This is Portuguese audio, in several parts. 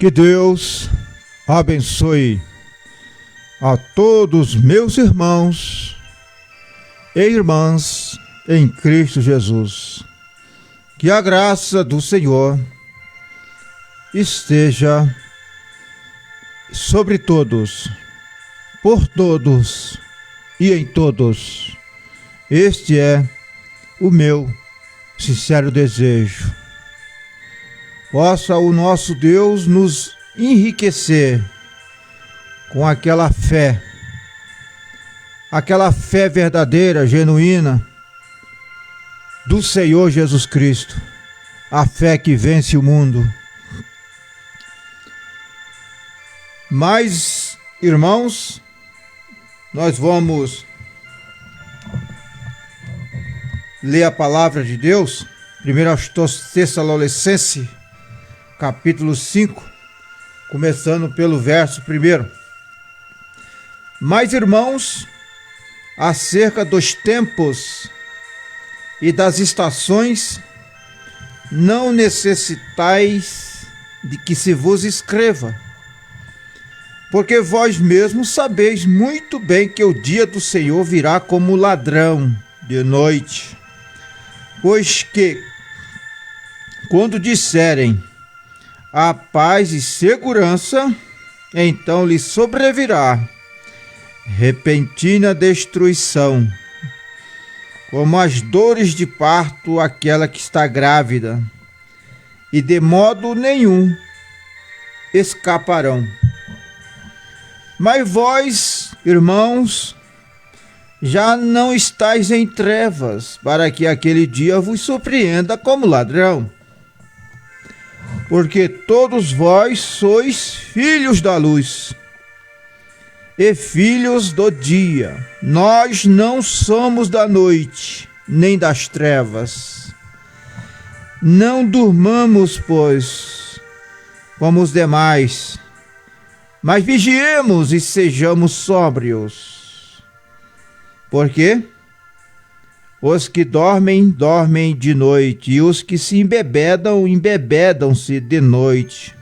Que Deus abençoe a todos meus irmãos e irmãs em Cristo Jesus. Que a graça do Senhor esteja sobre todos, por todos e em todos. Este é o meu sincero desejo. Possa o nosso Deus nos enriquecer com aquela fé verdadeira, genuína do Senhor Jesus Cristo, a fé que vence o mundo. Mas, irmãos, nós vamos ler a palavra de Deus, 1 Tessalonicenses, capítulo 5, começando pelo verso 1. Mas, irmãos, acerca dos tempos e das estações, não necessitais de que se vos escreva, porque vós mesmos sabeis muito bem que o dia do Senhor virá como ladrão de noite. Pois que, quando disserem a paz e segurança, então lhes sobrevirá repentina destruição, como as dores de parto àquela que está grávida, e de modo nenhum escaparão. Mas vós, irmãos, já não estáis em trevas, para que aquele dia vos surpreenda como ladrão. Porque todos vós sois filhos da luz e filhos do dia. Nós não somos da noite, nem das trevas. Não durmamos, pois, como os demais, mas vigiemos e sejamos sóbrios. Porque os que dormem, dormem de noite, e os que se embebedam, embebedam-se de noite.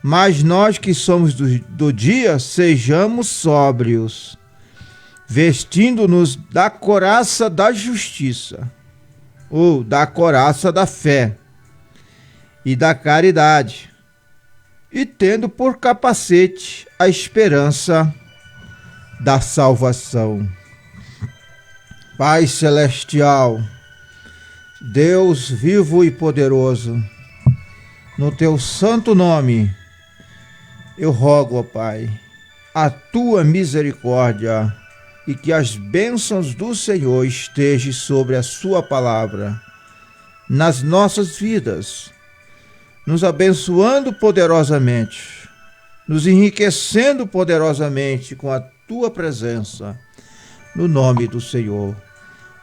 Mas nós que somos do dia, sejamos sóbrios, vestindo-nos da couraça da justiça, ou da couraça da fé e da caridade, e tendo por capacete a esperança da salvação. Pai celestial, Deus vivo e poderoso, no teu santo nome, eu rogo, ó Pai, a tua misericórdia e que as bênçãos do Senhor estejam sobre a sua palavra nas nossas vidas, nos abençoando poderosamente, nos enriquecendo poderosamente com a tua presença, no nome do Senhor.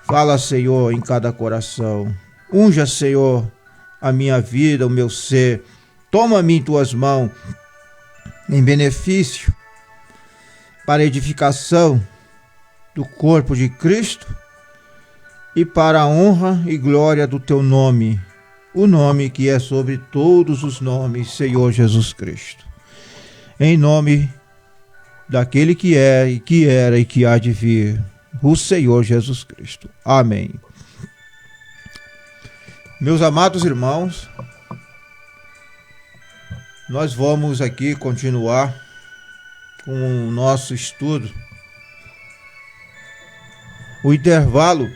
Fala, Senhor, em cada coração. Unja, Senhor, a minha vida, o meu ser. Toma-me em tuas mãos, em benefício, para a edificação do corpo de Cristo e para a honra e glória do teu nome, o nome que é sobre todos os nomes, Senhor Jesus Cristo. Em nome daquele que é e que era e que há de vir, o Senhor Jesus Cristo. Amém. Meus amados irmãos, nós vamos aqui continuar com o nosso estudo. O intervalo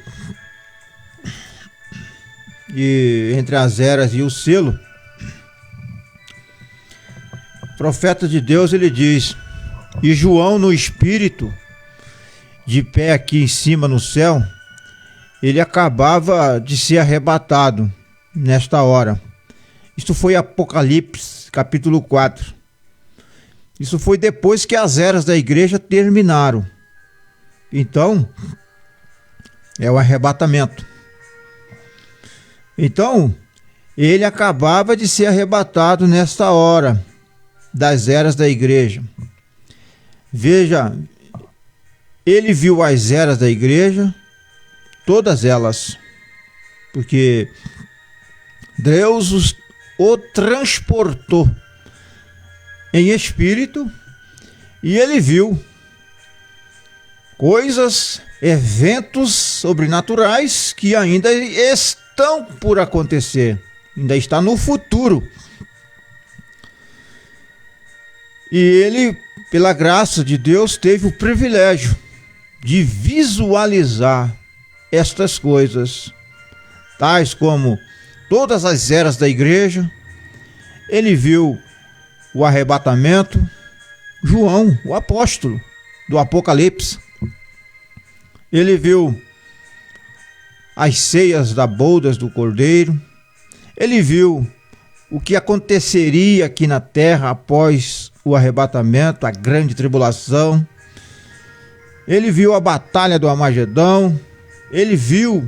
entre as eras e o selo. O profeta de Deus, ele diz: e João no espírito, de pé aqui em cima no céu, ele acabava de ser arrebatado nesta hora. Isto foi Apocalipse, capítulo 4. Isso foi depois que as eras da igreja terminaram. Então, é o arrebatamento. Então, ele acabava de ser arrebatado nesta hora das eras da igreja. Veja, ele viu as eras da igreja, todas elas, porque Deus o transportou em espírito e ele viu coisas, eventos sobrenaturais que ainda estão por acontecer, ainda está no futuro. E ele, pela graça de Deus, teve o privilégio de visualizar estas coisas, tais como todas as eras da igreja. Ele viu o arrebatamento, João, o apóstolo do Apocalipse. Ele viu as ceias da bodas do Cordeiro. Ele viu o que aconteceria aqui na terra após o arrebatamento, a grande tribulação. Ele viu a batalha do Armagedão. Ele viu,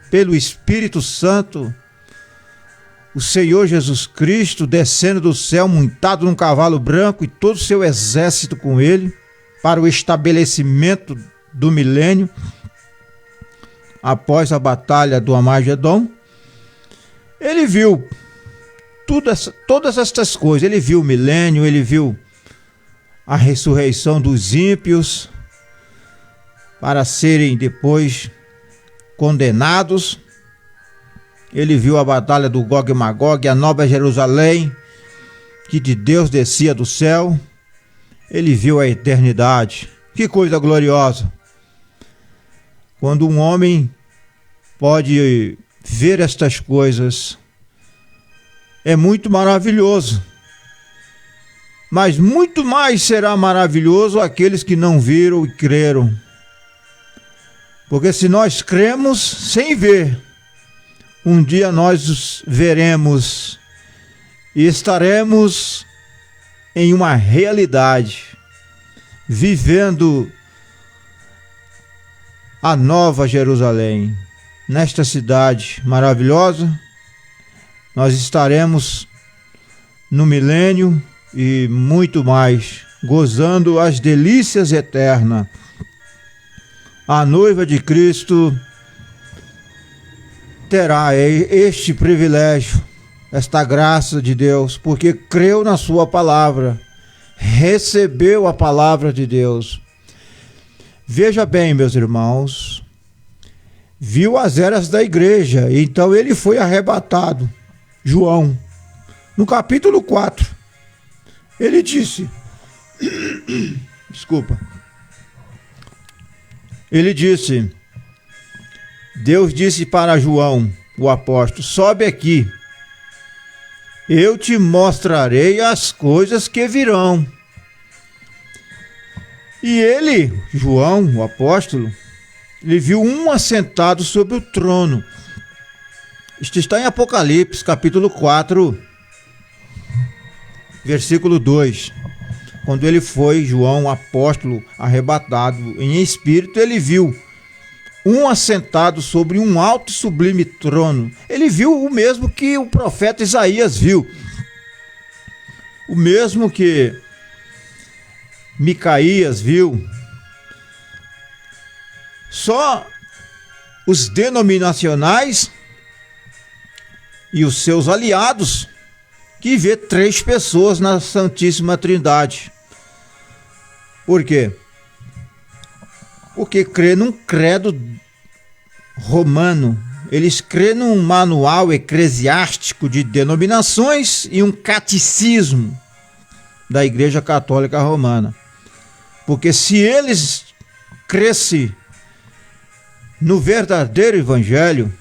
pelo Espírito Santo, o Senhor Jesus Cristo descendo do céu, montado num cavalo branco, e todo o seu exército com ele, para o estabelecimento do milênio, após a batalha do Armagedon. Ele viu todas estas coisas. Ele viu o milênio, ele viu a ressurreição dos ímpios, para serem depois condenados. Ele viu a batalha do Gog e Magog, a Nova Jerusalém, que de Deus descia do céu. Ele viu a eternidade. Que coisa gloriosa! Quando um homem pode ver estas coisas, é muito maravilhoso. Mas muito mais será maravilhoso aqueles que não viram e creram. Porque se nós cremos sem ver, um dia nós os veremos e estaremos em uma realidade, vivendo a Nova Jerusalém. Nesta cidade maravilhosa, nós estaremos no milênio e muito mais, gozando as delícias eternas. A noiva de Cristo terá este privilégio, esta graça de Deus, porque creu na sua palavra, recebeu a palavra de Deus. Veja bem, meus irmãos, viu as eras da igreja, então ele foi arrebatado. João, no capítulo 4, ele disse, desculpa, ele disse, Deus disse para João, o apóstolo, sobe aqui, eu te mostrarei as coisas que virão. E ele, João, o apóstolo, ele viu um assentado sobre o trono. Isto está em Apocalipse, capítulo 4, versículo 2. Quando ele foi, João, o apóstolo, arrebatado em espírito, ele viu um assentado sobre um alto e sublime trono. Ele viu o mesmo que o profeta Isaías viu. O mesmo que Micaías viu. Só os denominacionais e os seus aliados que vê 3 pessoas na Santíssima Trindade. Por quê? Porque crê num credo romano. Eles crêem num manual eclesiástico de denominações e um catecismo da Igreja Católica Romana. Porque se eles crescem no verdadeiro Evangelho,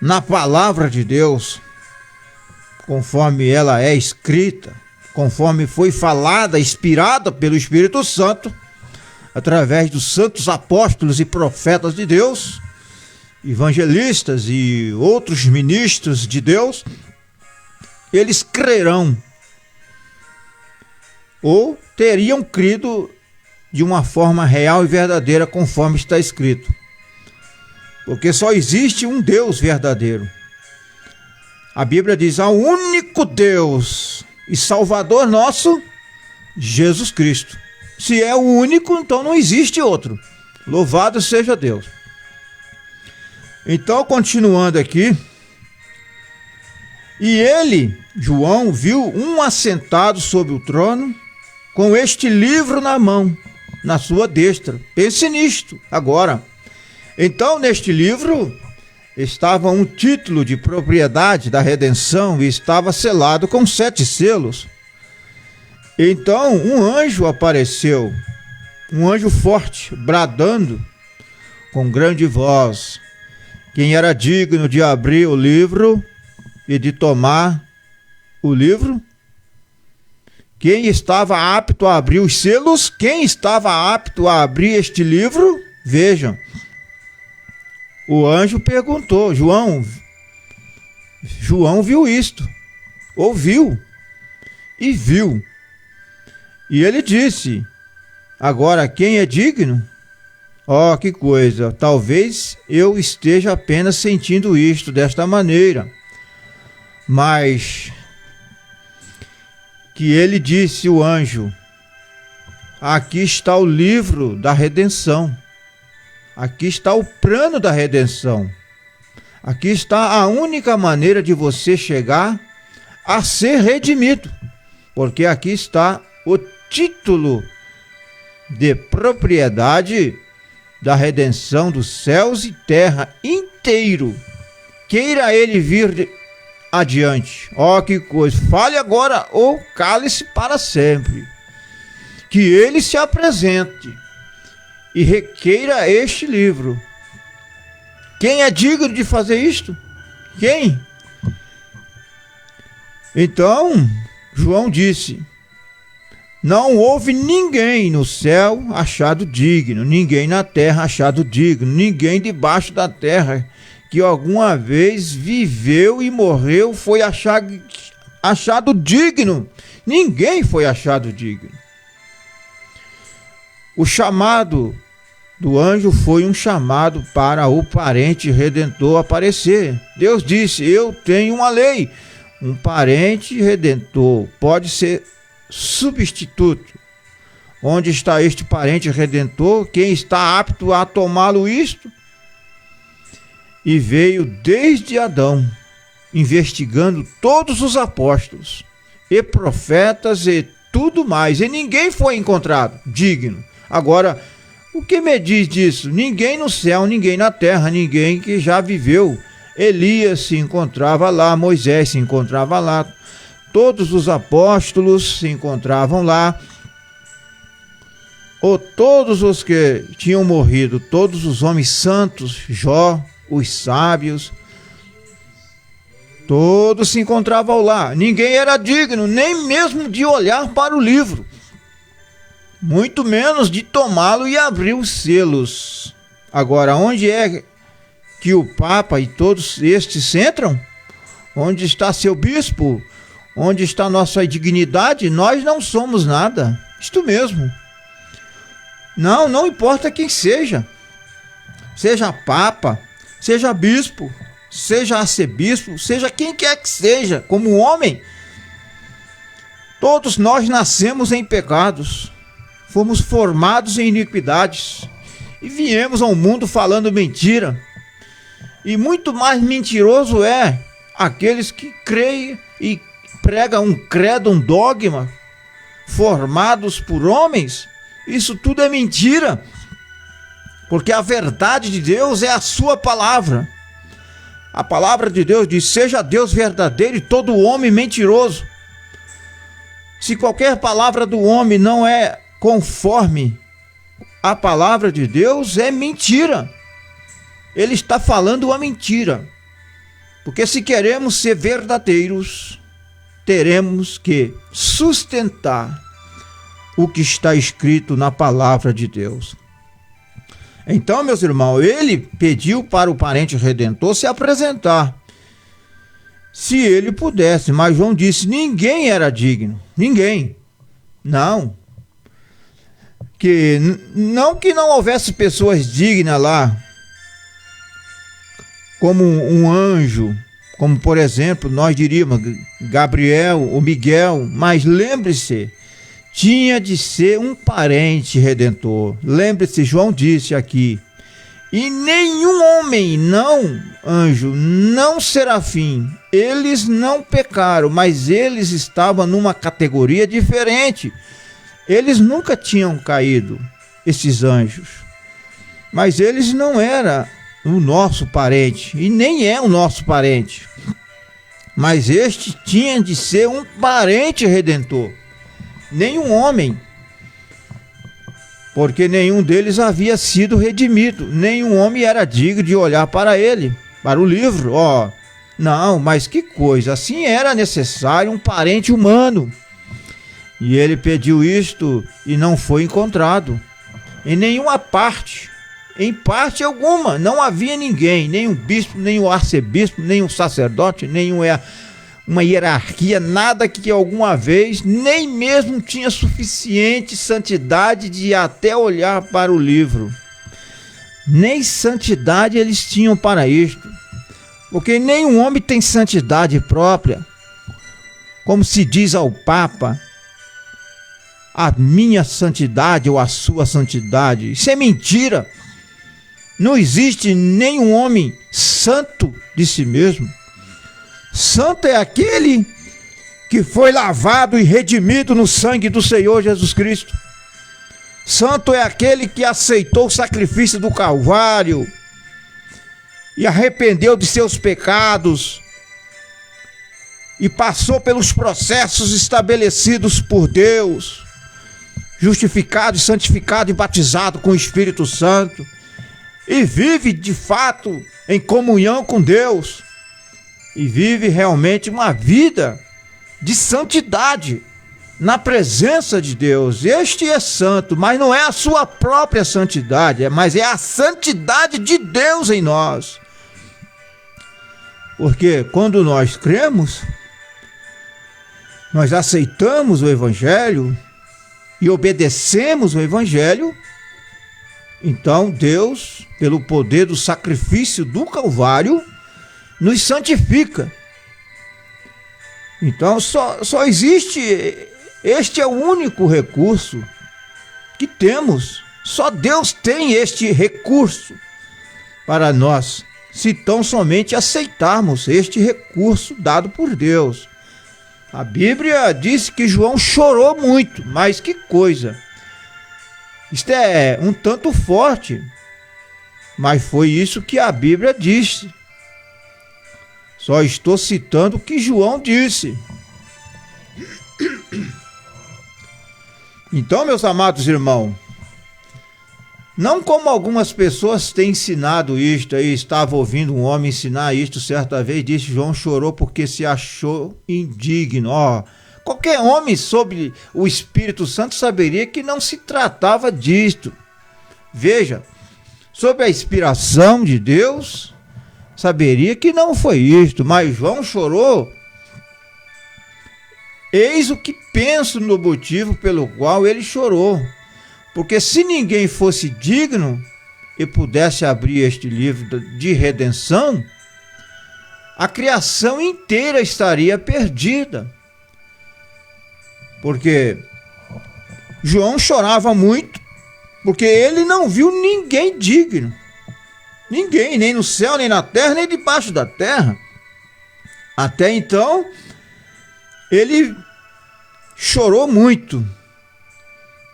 na palavra de Deus, conforme ela é escrita, conforme foi falada, inspirada pelo Espírito Santo, através dos santos apóstolos e profetas de Deus, evangelistas e outros ministros de Deus, eles crerão, ou teriam crido de uma forma real e verdadeira, conforme está escrito. Porque só existe um Deus verdadeiro. A Bíblia diz, ao único Deus e Salvador nosso, Jesus Cristo. Se é o único, então não existe outro. Louvado seja Deus. Então, continuando aqui, E ele, João, viu um assentado sobre o trono, com este livro na mão, na sua destra. Pense nisto agora. Então, neste livro estava um título de propriedade da redenção e estava selado com 7 selos. Então, um anjo apareceu, um anjo forte, bradando com grande voz: quem era digno de abrir o livro e de tomar o livro? Quem estava apto a abrir os selos? Quem estava apto a abrir este livro? Vejam, o anjo perguntou. João viu isto, ouviu e viu. E ele disse: agora quem é digno? Oh, que coisa! Talvez eu esteja apenas sentindo isto desta maneira. Mas que ele disse, o anjo: aqui está o livro da redenção. Aqui está o plano da redenção. Aqui está a única maneira de você chegar a ser redimido. Porque aqui está o título de propriedade da redenção dos céus e terra inteiro. Queira ele vir adiante. Ó, que coisa! Fale agora ou cale-se para sempre. Que ele se apresente e requeira este livro. Quem é digno de fazer isto? Quem? Então, João disse: não houve ninguém no céu achado digno, ninguém na terra achado digno, ninguém debaixo da terra que alguma vez viveu e morreu foi achado digno. Ninguém foi achado digno. O chamado do anjo foi um chamado para o parente redentor aparecer. Deus disse: eu tenho uma lei. Um parente redentor pode ser substituto. Onde está este parente redentor? Quem está apto a tomá-lo isto? E veio desde Adão, investigando todos os apóstolos e profetas e tudo mais, e ninguém foi encontrado digno. Agora, o que me diz disso? Ninguém no céu, ninguém na terra, ninguém que já viveu. Elias se encontrava lá, Moisés se encontrava lá, todos os apóstolos se encontravam lá, ou todos os que tinham morrido, todos os homens santos, Jó, os sábios, todos se encontravam lá. Ninguém era digno nem mesmo de olhar para o livro, muito menos de tomá-lo e abrir os selos. Agora, onde é que o Papa e todos estes entram? Onde está seu bispo? Onde está nossa dignidade? Nós não somos nada. Isto mesmo. Não importa quem seja. Seja Papa, seja bispo, seja arcebispo, seja quem quer que seja, como homem. Todos nós nascemos em pecados. Fomos formados em iniquidades. E viemos ao mundo falando mentira. E muito mais mentiroso é aqueles que creem e pregam um credo, um dogma, formados por homens. Isso tudo é mentira. Porque a verdade de Deus é a sua palavra. A palavra de Deus diz: seja Deus verdadeiro e todo homem mentiroso. Se qualquer palavra do homem não é conforme a palavra de Deus, é mentira. Ele está falando uma mentira. Porque se queremos ser verdadeiros, teremos que sustentar o que está escrito na palavra de Deus. Então, meus irmãos, ele pediu para o parente redentor se apresentar, se ele pudesse, mas João disse: ninguém era digno, ninguém. Não. Que não houvesse pessoas dignas lá, como um anjo, como por exemplo, nós diríamos Gabriel ou Miguel, mas lembre-se, tinha de ser um parente redentor. Lembre-se, João disse aqui: e nenhum homem, não anjo, não serafim, eles não pecaram, mas eles estavam numa categoria diferente. Eles nunca tinham caído, esses anjos. Mas eles não eram o nosso parente, e nem é o nosso parente. Mas este tinha de ser um parente redentor, nenhum homem, porque nenhum deles havia sido redimido, nenhum homem era digno de olhar para ele, para o livro. Não, mas que coisa, assim era necessário um parente humano. E ele pediu isto e não foi encontrado em nenhuma parte. Em parte alguma, não havia ninguém, nem um bispo, nem um arcebispo, nem um sacerdote, nem uma hierarquia, nada que alguma vez nem mesmo tinha suficiente santidade de até olhar para o livro. Nem santidade eles tinham para isto, porque nenhum homem tem santidade própria. Como se diz ao Papa, a minha santidade ou a sua santidade. Isso é mentira. Não existe nenhum homem santo de si mesmo. Santo é aquele que foi lavado e redimido no sangue do Senhor Jesus Cristo. Santo é aquele que aceitou o sacrifício do Calvário e arrependeu de seus pecados e passou pelos processos estabelecidos por Deus, justificado, santificado e batizado com o Espírito Santo, e vive de fato em comunhão com Deus, e vive realmente uma vida de santidade na presença de Deus. Este é santo, mas não é a sua própria santidade, mas é a santidade de Deus em nós. Porque quando nós cremos, nós aceitamos o Evangelho e obedecemos o Evangelho, então Deus, pelo poder do sacrifício do Calvário, nos santifica. Então só existe, este é o único recurso que temos. Só Deus tem este recurso para nós, se tão somente aceitarmos este recurso dado por Deus. A Bíblia diz que João chorou muito, mas que coisa! Isto é um tanto forte, mas foi isso que a Bíblia disse. Só estou citando o que João disse. Então, meus amados irmãos, não como algumas pessoas têm ensinado isto, aí estava ouvindo um homem ensinar isto certa vez, disse: João chorou porque se achou indigno. Qualquer homem sob o Espírito Santo saberia que não se tratava disto. Veja, sob a inspiração de Deus, saberia que não foi isto, mas João chorou. Eis o que penso no motivo pelo qual ele chorou. Porque se ninguém fosse digno e pudesse abrir este livro de redenção, a criação inteira estaria perdida. Porque João chorava muito, porque ele não viu ninguém digno. Ninguém, nem no céu, nem na terra, nem debaixo da terra. Até então, ele chorou muito,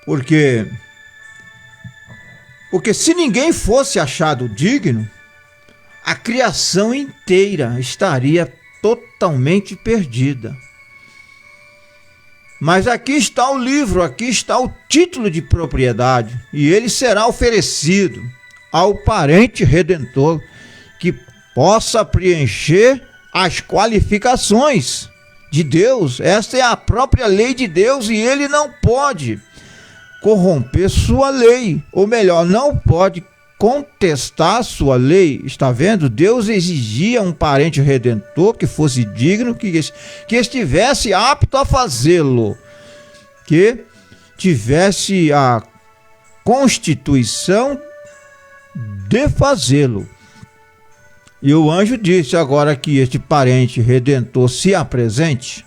porque se ninguém fosse achado digno, a criação inteira estaria totalmente perdida. Mas aqui está o livro, aqui está o título de propriedade, e ele será oferecido ao parente redentor que possa preencher as qualificações de Deus. Esta é a própria lei de Deus e ele não pode corromper sua lei, ou melhor, não pode contestar sua lei. Está vendo? Deus exigia um parente redentor que fosse digno, que estivesse apto a fazê-lo, que tivesse a constituição de fazê-lo. E o anjo disse agora que este parente redentor se apresente.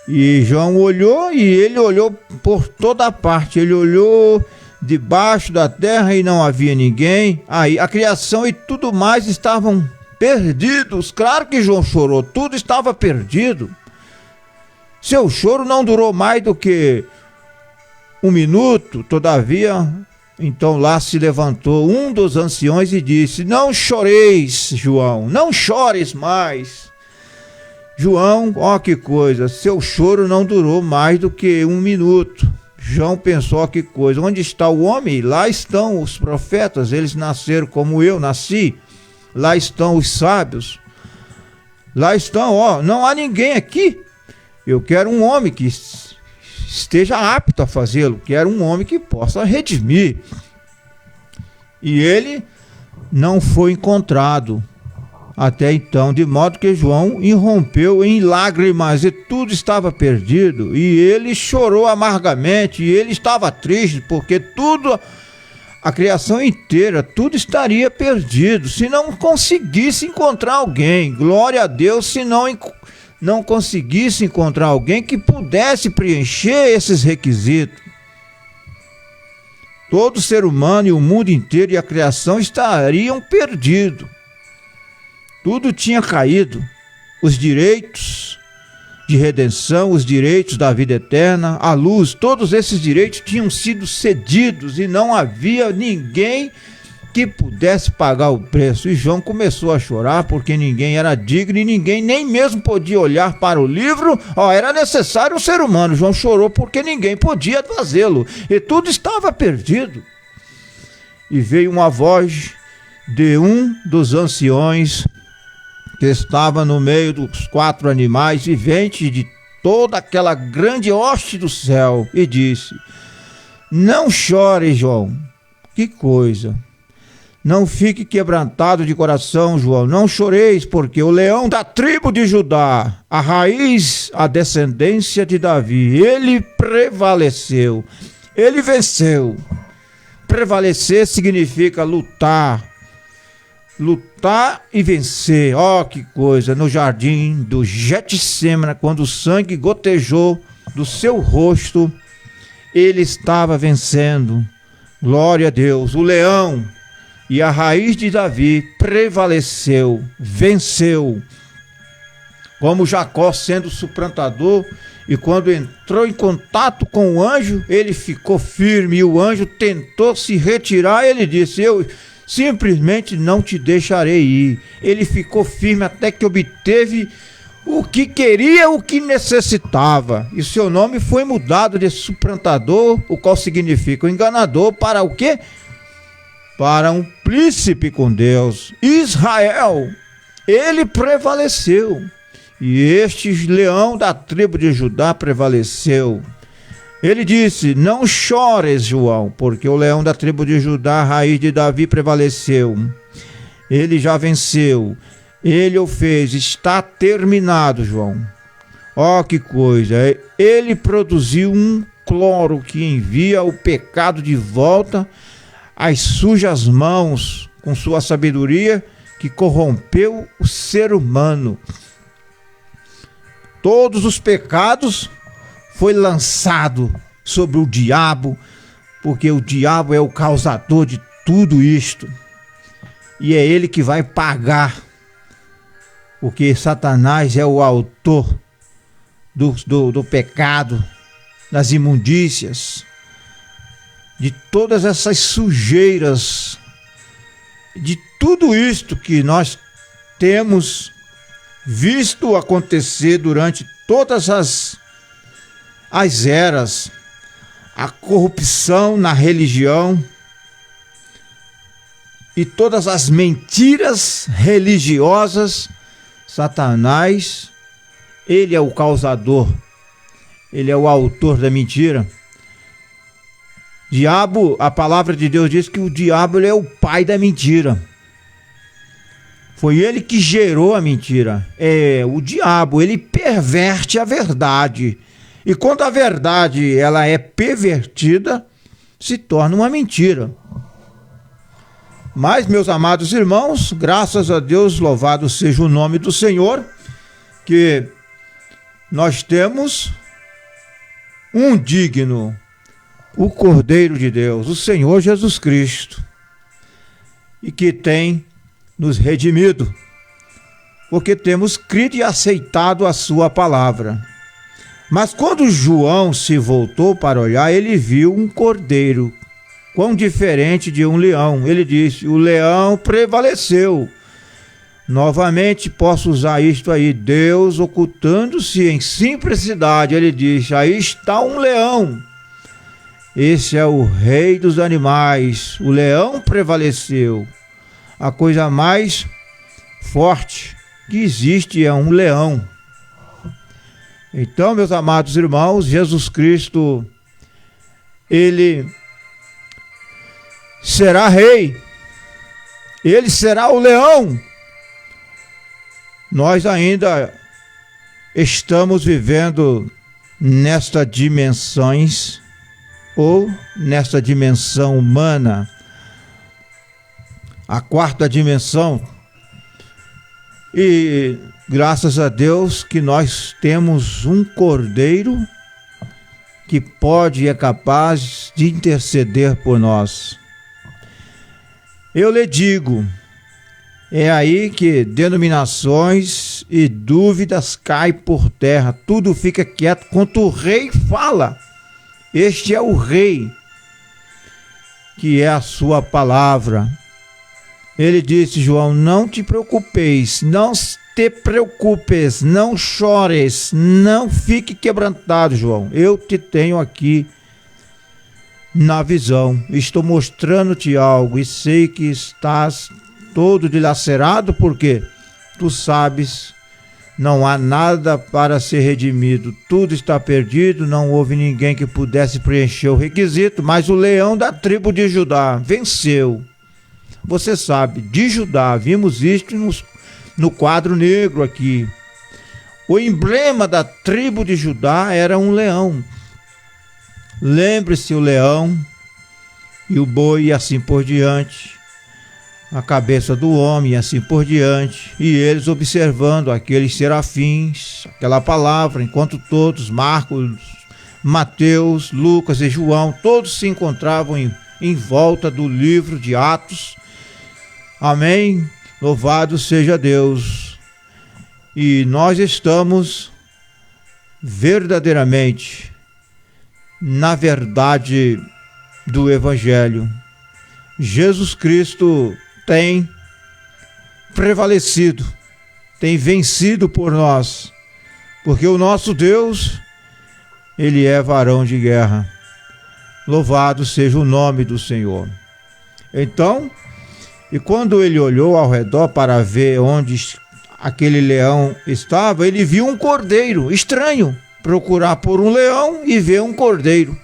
E João olhou, e ele olhou por toda parte. Ele olhou debaixo da terra e não havia ninguém. Aí a criação e tudo mais estavam perdidos. Claro que João chorou, tudo estava perdido. Seu choro não durou mais do que 1 minuto, todavia, então lá se levantou um dos anciões e disse: não choreis, João, não chores mais. João, ó que coisa, seu choro não durou mais do que 1 minuto. João pensou: ó que coisa, onde está o homem? Lá estão os profetas, eles nasceram como eu nasci. Lá estão os sábios. Lá estão, ó, não há ninguém aqui. Eu quero um homem que esteja apto a fazê-lo, quero um homem que possa redimir. E ele não foi encontrado até então, de modo que João irrompeu em lágrimas e tudo estava perdido. E ele chorou amargamente, e ele estava triste, porque tudo, a criação inteira, tudo estaria perdido se não conseguisse encontrar alguém. Glória a Deus, se não conseguisse encontrar alguém que pudesse preencher esses requisitos. Todo ser humano e o mundo inteiro e a criação estariam perdidos. Tudo tinha caído. Os direitos de redenção, os direitos da vida eterna, a luz, todos esses direitos tinham sido cedidos e não havia ninguém que pudesse pagar o preço. E João começou a chorar porque ninguém era digno e ninguém nem mesmo podia olhar para o livro. Era necessário um ser humano. João chorou porque ninguém podia fazê-lo e tudo estava perdido. E veio uma voz de um dos anciões que estava no meio dos 4 animais viventes de toda aquela grande hoste do céu e disse: não chore, João. Que coisa! Não fique quebrantado de coração, João, não choreis, porque o leão da tribo de Judá, a raiz, a descendência de Davi, ele prevaleceu, ele venceu. Prevalecer significa lutar e vencer. Que coisa! No jardim do Getsêmani, quando o sangue gotejou do seu rosto, ele estava vencendo. Glória a Deus! O leão e a raiz de Davi prevaleceu, venceu. Como Jacó sendo suplantador, e quando entrou em contato com o anjo, ele ficou firme, e o anjo tentou se retirar, ele disse: eu simplesmente não te deixarei ir. Ele ficou firme até que obteve o que queria, o que necessitava. E seu nome foi mudado de suplantador, o qual significa o enganador, para o quê? Para um príncipe com Deus. Israel, ele prevaleceu. E este leão da tribo de Judá prevaleceu. Ele disse: não chores, João, porque o leão da tribo de Judá, a raiz de Davi, prevaleceu. Ele já venceu. Ele o fez. Está terminado, João. Que coisa! Ele produziu um cloro que envia o pecado de volta às sujas mãos, com sua sabedoria que corrompeu o ser humano. Todos os pecados foi lançado sobre o diabo, porque o diabo é o causador de tudo isto. E é ele que vai pagar, porque Satanás é o autor do pecado, das imundícias, de todas essas sujeiras, de tudo isto que nós temos visto acontecer durante todas as eras, a corrupção na religião e todas as mentiras religiosas. Satanás, ele é o causador, ele é o autor da mentira. Diabo, a palavra de Deus diz que o diabo ele é o pai da mentira. Foi ele que gerou a mentira. O diabo, ele perverte a verdade. E quando a verdade ela é pervertida, se torna uma mentira. Mas, meus amados irmãos, graças a Deus, louvado seja o nome do Senhor, que nós temos um digno, o Cordeiro de Deus, o Senhor Jesus Cristo, e que tem nos redimido, porque temos crido e aceitado a sua palavra. Mas quando João se voltou para olhar, ele viu um cordeiro, quão diferente de um leão. Ele disse: o leão prevaleceu. Novamente posso usar isto aí, Deus ocultando-se em simplicidade. Ele diz: aí está um leão. Esse é o rei dos animais. O leão prevaleceu. A coisa mais forte que existe é um leão. Então, meus amados irmãos, Jesus Cristo, ele será rei. Ele será o leão. Nós ainda estamos vivendo nesta dimensões ou nesta dimensão humana, a quarta dimensão, e graças a Deus que nós temos um cordeiro que pode e é capaz de interceder por nós. Eu lhe digo, é aí que denominações e dúvidas caem por terra, tudo fica quieto quando o rei fala. Este é o rei, que é a sua palavra. Ele disse: João, não te preocupes, não te preocupes, não chores, não fique quebrantado, João. Eu te tenho aqui na visão, estou mostrando-te algo e sei que estás todo dilacerado, porque tu sabes, não há nada para ser redimido, tudo está perdido, não houve ninguém que pudesse preencher o requisito, mas o leão da tribo de Judá venceu. Você sabe, de Judá, vimos isto no quadro negro aqui. O emblema da tribo de Judá era um leão. Lembre-se, o leão e o boi e assim por diante, a cabeça do homem e assim por diante, e eles observando aqueles serafins, aquela palavra, enquanto todos, Marcos, Mateus, Lucas e João, todos se encontravam em volta do livro de Atos. Amém? Louvado seja Deus. E nós estamos verdadeiramente na verdade do Evangelho. Jesus Cristo tem prevalecido, tem vencido por nós, porque o nosso Deus, ele é varão de guerra. Louvado seja o nome do Senhor. Então, e quando ele olhou ao redor para ver onde aquele leão estava, ele viu um cordeiro. Estranho procurar por um leão e ver um cordeiro.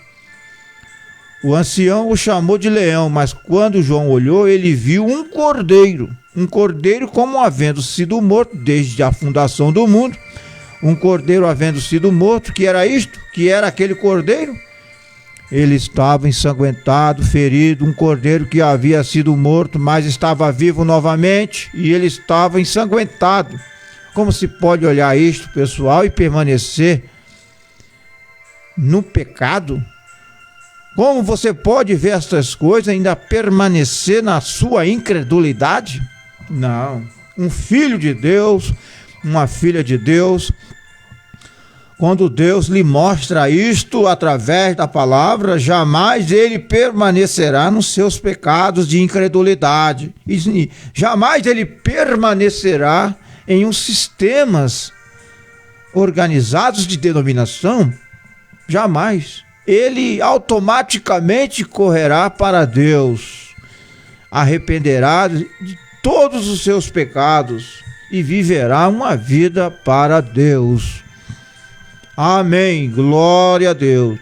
O ancião o chamou de leão, mas quando João olhou, ele viu um cordeiro como havendo sido morto desde a fundação do mundo. Um cordeiro havendo sido morto, que era isto? Que era aquele cordeiro? Ele estava ensanguentado, ferido, um cordeiro que havia sido morto, mas estava vivo novamente, e ele estava ensanguentado. Como se pode olhar isto, pessoal, e permanecer no pecado? Como você pode ver estas coisas e ainda permanecer na sua incredulidade? Não. Um filho de Deus, uma filha de Deus, quando Deus lhe mostra isto através da palavra, jamais ele permanecerá nos seus pecados de incredulidade. E jamais ele permanecerá em uns sistemas organizados de denominação. Jamais. Ele automaticamente correrá para Deus, arrependerá de todos os seus pecados e viverá uma vida para Deus. Amém, glória a Deus.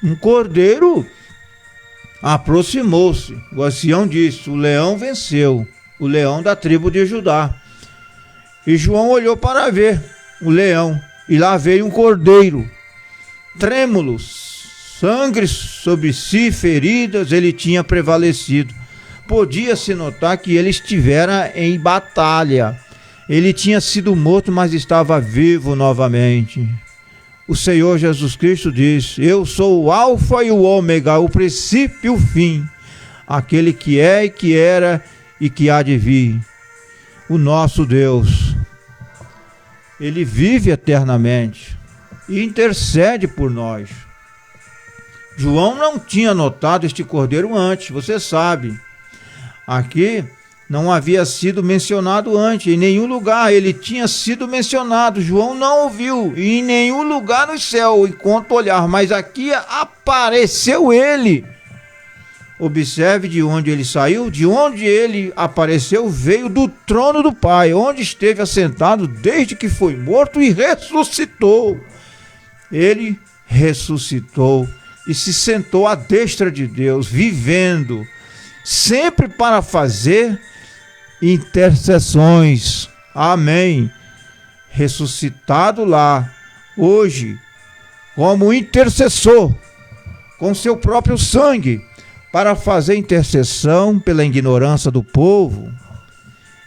Um cordeiro aproximou-se. O ancião disse: o leão venceu, o leão da tribo de Judá. E João olhou para ver o leão, e lá veio um cordeiro, trêmulo, sangue sobre si, feridas, ele tinha prevalecido. Podia-se notar que ele estivera em batalha. Ele tinha sido morto, mas estava vivo novamente. O Senhor Jesus Cristo diz: eu sou o Alfa e o Ômega, o princípio e o fim, aquele que é e que era e que há de vir. O nosso Deus, ele vive eternamente e intercede por nós. João não tinha notado este cordeiro antes, você sabe. Aqui não havia sido mencionado antes, em nenhum lugar ele tinha sido mencionado. João não ouviu, em nenhum lugar no céu, enquanto olhar, mas aqui apareceu ele. Observe de onde ele saiu, de onde ele apareceu, veio do trono do Pai, onde esteve assentado desde que foi morto e ressuscitou. Ele ressuscitou e se sentou à destra de Deus, vivendo, sempre para fazer intercessões. Amém. Ressuscitado lá, hoje, como intercessor, com seu próprio sangue, para fazer intercessão pela ignorância do povo.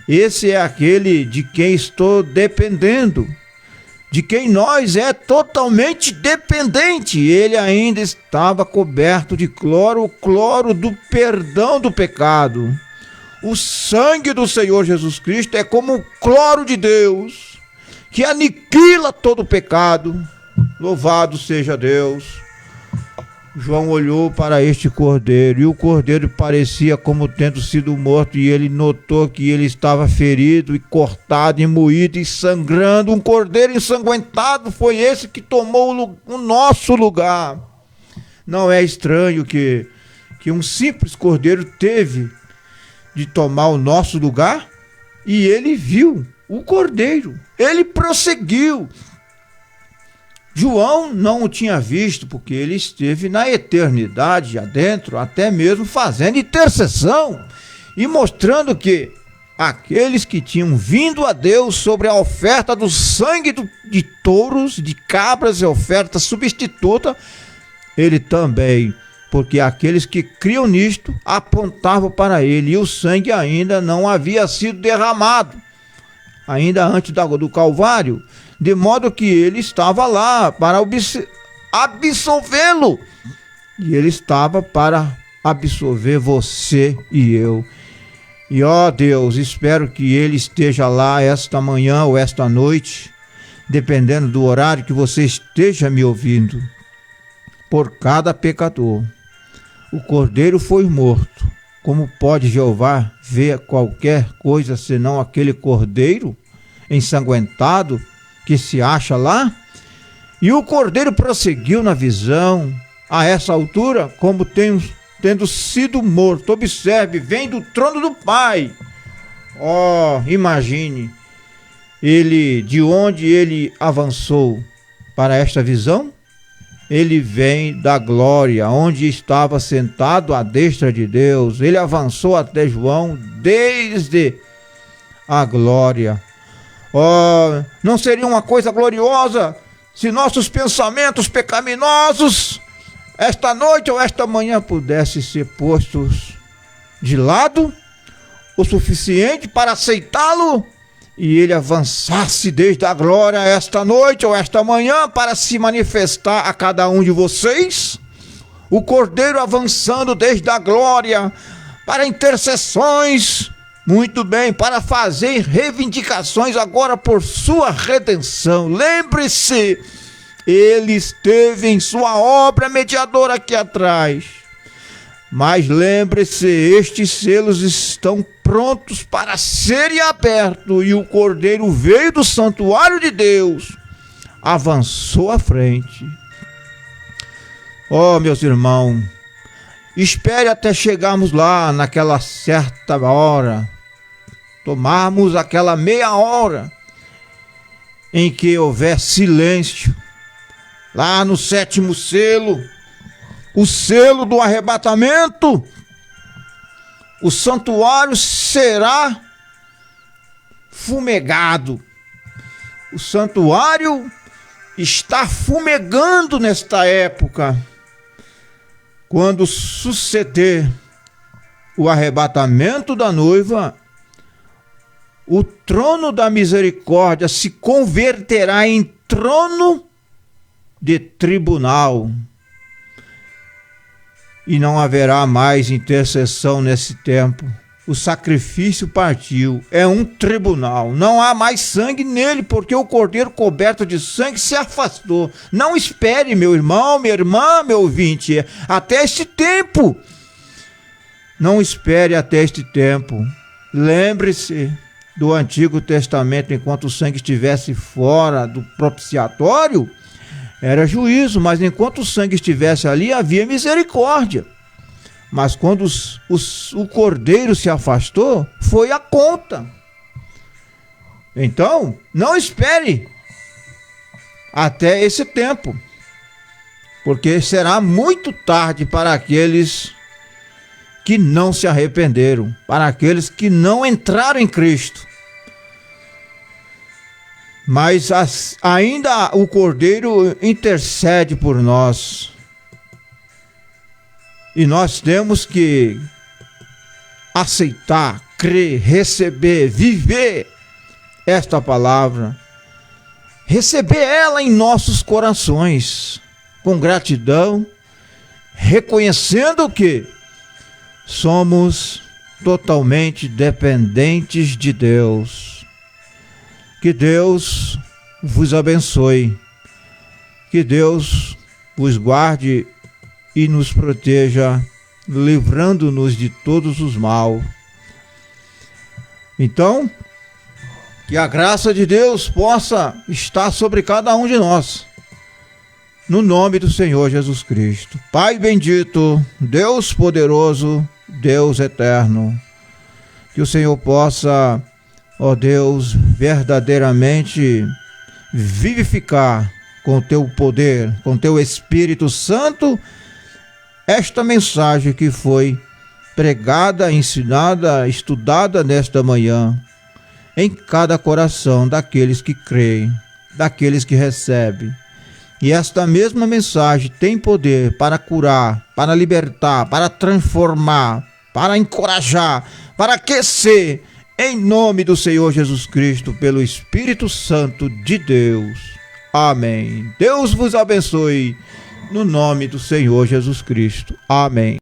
Esse é aquele de quem estou dependendo, de quem nós é totalmente dependente. Ele ainda estava coberto de cloro, o cloro do perdão do pecado. O sangue do Senhor Jesus Cristo é como o cloro de Deus, que aniquila todo o pecado. Louvado seja Deus. João olhou para este cordeiro, e o cordeiro parecia como tendo sido morto, e ele notou que ele estava ferido e cortado e moído e sangrando. Um cordeiro ensanguentado foi esse que tomou o nosso lugar. Não é estranho que um simples cordeiro teve de tomar o nosso lugar, e ele viu o cordeiro, ele prosseguiu. João não o tinha visto, porque ele esteve na eternidade adentro, até mesmo fazendo intercessão e mostrando que aqueles que tinham vindo a Deus sobre a oferta do sangue de touros, de cabras e oferta substituta, ele também, porque aqueles que criam nisto apontavam para ele, e o sangue ainda não havia sido derramado, ainda antes do Calvário, de modo que ele estava lá para absolvê-lo, e ele estava para absolver você e eu. E ó Deus, espero que ele esteja lá esta manhã ou esta noite, dependendo do horário que você esteja me ouvindo, por cada pecador. O cordeiro foi morto. Como pode Jeová ver qualquer coisa senão aquele cordeiro ensanguentado que se acha lá? E o cordeiro prosseguiu na visão, a essa altura, como tendo sido morto. Observe, vem do trono do Pai. Imagine, de onde ele avançou para esta visão? Ele vem da glória, onde estava sentado à destra de Deus. Ele avançou até João desde a glória. Não seria uma coisa gloriosa se nossos pensamentos pecaminosos, esta noite ou esta manhã, pudessem ser postos de lado o suficiente para aceitá-lo, e ele avançasse desde a glória esta noite ou esta manhã para se manifestar a cada um de vocês? O Cordeiro avançando desde a glória para intercessões, muito bem, para fazer reivindicações agora por sua redenção. Lembre-se, ele esteve em sua obra mediadora aqui atrás. Mas lembre-se, estes selos estão prontos para serem abertos, e o Cordeiro veio do santuário de Deus, avançou à frente. Meus irmãos, espere até chegarmos lá naquela certa hora, tomarmos aquela meia hora em que houver silêncio, lá no 7º selo, o selo do arrebatamento. O santuário será fumegado. O santuário está fumegando nesta época. Quando suceder o arrebatamento da noiva, o trono da misericórdia se converterá em trono de tribunal. E não haverá mais intercessão nesse tempo. o sacrifício partiu, é um tribunal, não há mais sangue nele, porque o cordeiro coberto de sangue se afastou. Não espere, meu irmão, minha irmã, meu ouvinte, até este tempo. Não espere até este tempo. Lembre-se do Antigo Testamento, enquanto o sangue estivesse fora do propiciatório, era juízo, mas enquanto o sangue estivesse ali, havia misericórdia. Mas quando o cordeiro se afastou, foi a conta. Então, não espere até esse tempo, porque será muito tarde para aqueles que não se arrependeram, para aqueles que não entraram em Cristo. Mas ainda o Cordeiro intercede por nós. E nós temos que aceitar, crer, receber, viver esta palavra. Receber ela em nossos corações, com gratidão, reconhecendo que somos totalmente dependentes de Deus. Que Deus vos abençoe. Que Deus vos guarde e nos proteja, livrando-nos de todos os mal. Então, que a graça de Deus possa estar sobre cada um de nós. No nome do Senhor Jesus Cristo. Pai bendito, Deus poderoso, Deus eterno. Que o Senhor possa, ó Deus, verdadeiramente vivificar com teu poder, com teu Espírito Santo, esta mensagem que foi pregada, ensinada, estudada nesta manhã, em cada coração daqueles que creem, daqueles que recebem. E esta mesma mensagem tem poder para curar, para libertar, para transformar, para encorajar, para aquecer, em nome do Senhor Jesus Cristo, pelo Espírito Santo de Deus. Amém. Deus vos abençoe, no nome do Senhor Jesus Cristo. Amém.